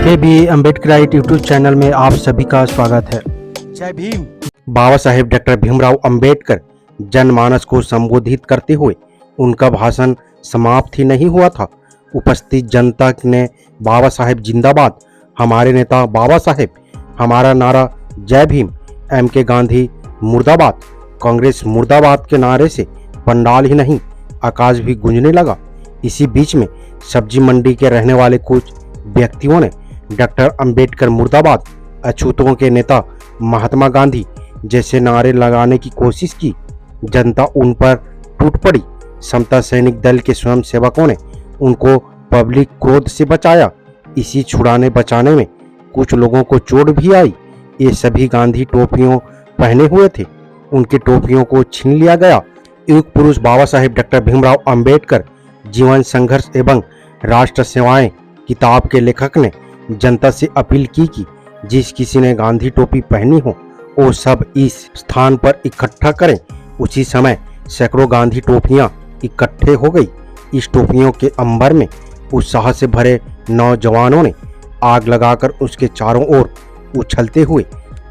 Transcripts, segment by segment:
जय भी Ambedkarite YouTube channel में आप सभी का स्वागत है। जय भीम। बाबा साहेब डॉक्टर भीमराव अंबेडकर जनमानस को संबोधित करते हुए उनका भाषण समाप्त ही नहीं हुआ था। उपस्थित जनता ने बाबा साहेब जिंदाबाद, हमारे नेता बाबा साहेब, हमारा नारा जय भीम, एम.के. गांधी मुर्दाबाद, कांग्रेस मुर्दाबाद के नारे से पंडाल ही नहीं आकाश भी गूंजने लगा। इसी बीच में सब्जी मंडी के रहने वाले कुछ व्यक्तियों ने डॉक्टर अंबेडकर मुर्दाबाद, अछूतों के नेता महात्मा गांधी जैसे नारे लगाने की कोशिश की। जनता उन पर टूट पड़ी। समता सैनिक दल के स्वयंसेवकों ने उनको पब्लिक क्रोध से बचाया। इसी छुड़ाने बचाने में कुछ लोगों को चोट भी आई। ये सभी गांधी टोपियों पहने हुए थे। उनकी टोपियों को छीन लिया गया। युग पुरुष बाबा साहेब डॉक्टर भीमराव अंबेडकर जीवन संघर्ष एवं राष्ट्र सेवाएं किताब के लेखक ने जनता से अपील की कि जिस किसी ने गांधी टोपी पहनी हो वो सब इस स्थान पर इकट्ठा करें। उसी समय सैकड़ों गांधी टोपियां इकट्ठे हो गई। इस टोपियों के अंबर में उत्साह से भरे नौजवानों ने आग लगाकर उसके चारों ओर उछलते हुए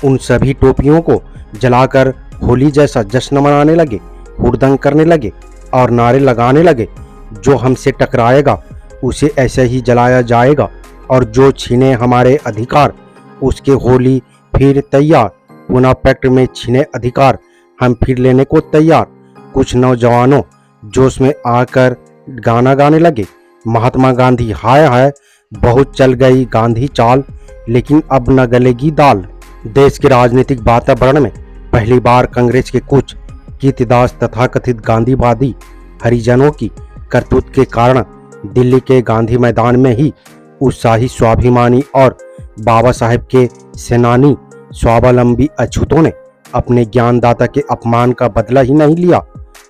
उन सभी टोपियों को जलाकर होली जैसा जश्न मनाने लगे, हुड़दंग करने लगे और नारे लगाने लगे, जो हमसे टकराएगा उसे ऐसे ही जलाया जाएगा और जो छीने हमारे अधिकार उसके होली फिर तैयार। पुनः पैक्ट में छीने अधिकार हम फिर लेने को तैयार। कुछ नौजवानों जोश में आकर गाना गाने लगे, महात्मा गांधी हाय हाय, बहुत चल गई गांधी चाल, लेकिन अब न गलेगी दाल। देश के राजनीतिक वातावरण में पहली बार कांग्रेस के कुछ कीर्तिदास तथाकथित गांधीवादी हरिजनों की करतूत के कारण दिल्ली के गांधी मैदान में ही उत्साही स्वाभिमानी और बाबा साहेब के सेनानी स्वावलंबी अछूतों ने अपने ज्ञानदाता के अपमान का बदला ही नहीं लिया,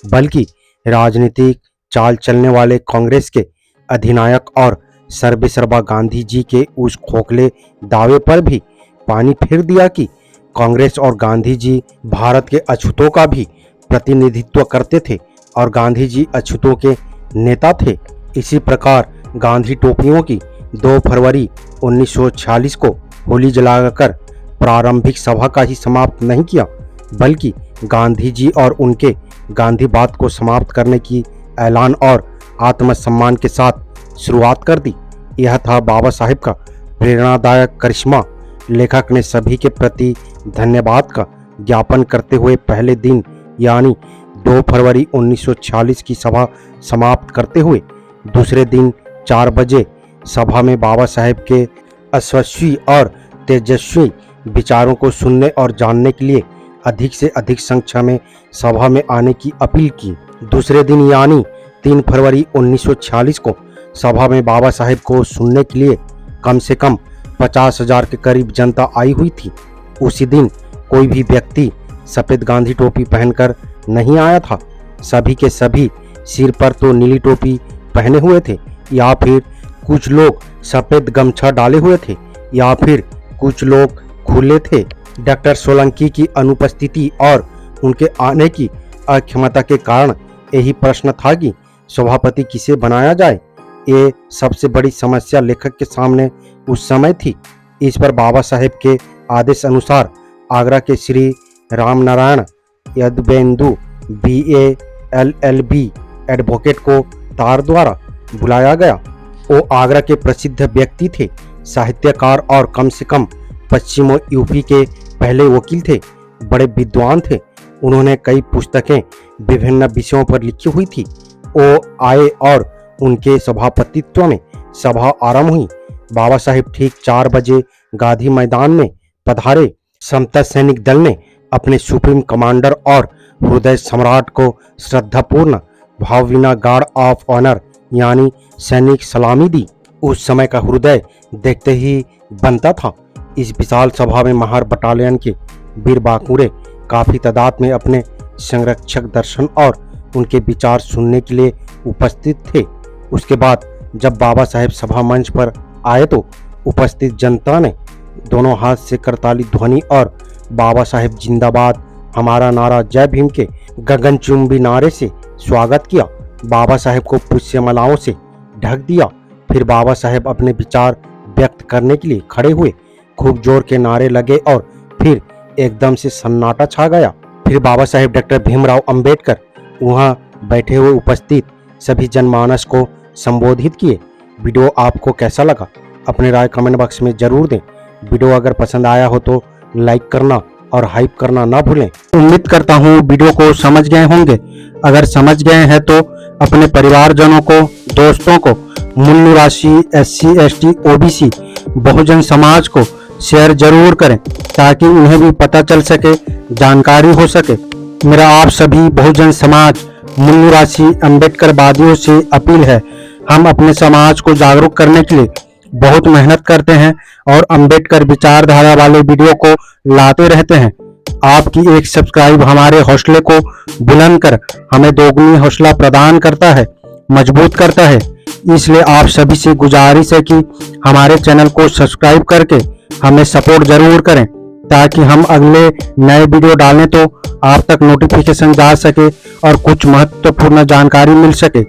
बल्कि राजनीतिक चाल चलने वाले कांग्रेस के अधिनायक और सर्वेसर्वा गांधी जी के उस खोखले दावे पर भी पानी फेर दिया कि कांग्रेस और गांधी जी भारत के अछूतों का भी प्रतिनिधित्व करते थे और गांधी जी अछूतों के नेता थे। इसी प्रकार गांधी टोपियों की 2 फरवरी 1946 को होली जलाकर प्रारंभिक सभा का ही समाप्त नहीं किया, बल्कि गांधी जी और उनके गांधीवाद को समाप्त करने की ऐलान और आत्मसम्मान के साथ शुरुआत कर दी। यह था बाबा साहेब का प्रेरणादायक करिश्मा। लेखक ने सभी के प्रति धन्यवाद का ज्ञापन करते हुए पहले दिन यानी 2 फरवरी 1946 की सभा समाप्त करते हुए दूसरे दिन 4 बजे सभा में बाबा साहेब के अस्वस्वी और तेजस्वी विचारों को सुनने और जानने के लिए अधिक से अधिक संख्या में सभा में आने की अपील की। दूसरे दिन यानी 3 फरवरी 1946 को सभा में बाबा साहेब को सुनने के लिए कम से कम 50,000 के करीब जनता आई हुई थी। उसी दिन कोई भी व्यक्ति सफेद गांधी टोपी पहनकर नहीं आया था। सभी के सभी सिर पर तो नीली टोपी पहने हुए थे, या फिर कुछ लोग सफेद गमछा डाले हुए थे, या फिर कुछ लोग खुले थे। डॉक्टर सोलंकी की अनुपस्थिति और उनके आने की अक्षमता के कारण यही प्रश्न था कि सभापति किसे बनाया जाए। ये सबसे बड़ी समस्या लेखक के सामने उस समय थी। इस पर बाबा साहेब के आदेश अनुसार आगरा के Shri Ramnarayan Yaduvendu BA LLB advocate को तार द्वारा बुलाया गया। वो आगरा के प्रसिद्ध व्यक्ति थे, साहित्यकार और कम से कम पश्चिम यूपी के पहले वकील थे। बड़े विद्वान थे। उन्होंने कई पुस्तकें विभिन्न विषयों पर लिखी हुई थी। वो आए और उनके सभापतित्व में सभा आरंभ हुई। बाबा साहेब ठीक 4 बजे गांधी मैदान में पधारे। समता सैनिक दल ने अपने सुप्रीम कमांडर और हृदय सम्राट को श्रद्धापूर्ण भावभीनी गार्ड ऑफ ऑनर यानी सैनिक सलामी दी। उस समय का हृदय देखते ही बनता था। इस विशाल सभा में महार बटालियन के वीर बांकुरे काफी तादाद में अपने संरक्षक दर्शन और उनके विचार सुनने के लिए उपस्थित थे। उसके बाद जब बाबा साहेब सभा मंच पर आए तो उपस्थित जनता ने दोनों हाथ से करताली ध्वनि और बाबा साहेब जिंदाबाद, हमारा नारा जय भीम के गगनचुंबी नारे से स्वागत किया। बाबा साहेब को पुष्यमालाओं से ढक दिया। फिर बाबा साहेब अपने विचार व्यक्त करने के लिए खड़े हुए। खूब जोर के नारे लगे और फिर एकदम से सन्नाटा छा गया। फिर बाबा साहेब डॉक्टर भीमराव अंबेडकर वहां बैठे हुए उपस्थित सभी जनमानस को संबोधित किए। वीडियो आपको कैसा लगा अपनी राय कमेंट बॉक्स में जरूर दें। वीडियो अगर पसंद आया हो तो लाइक करना और हाइप करना ना भूलें। उम्मीद करता हूँ वीडियो को समझ गए होंगे। अगर समझ गए हैं तो अपने परिवारजनों को, दोस्तों को, मूल निवासी, SC, ST, OBC, Bahujan Samaj को शेयर जरूर करें ताकि उन्हें भी पता चल सके, जानकारी हो सके। मेरा आप सभी बहुजन समाज, मूल निवासी अम्बेडकरवादियों से अपील है, हम अपने समाज को जागरूक करने के लिए बहुत मेहनत करते हैं और अम्बेडकर विचारधारा वाले वीडियो को लाते रहते हैं। आपकी एक सब्सक्राइब हमारे हौसले को बुलंद कर हमें दोगुनी हौसला प्रदान करता है, मजबूत करता है। इसलिए आप सभी से गुजारिश है कि हमारे चैनल को सब्सक्राइब करके हमें सपोर्ट जरूर करें ताकि हम अगले नए वीडियो डालें तो आप तक नोटिफिकेशन जा सके और कुछ महत्वपूर्ण जानकारी मिल सके।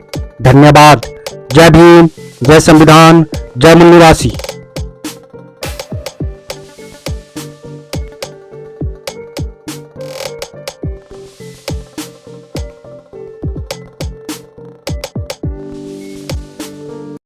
धन्यवाद। जय भीम, जय संविधान, जय मूल निवासी।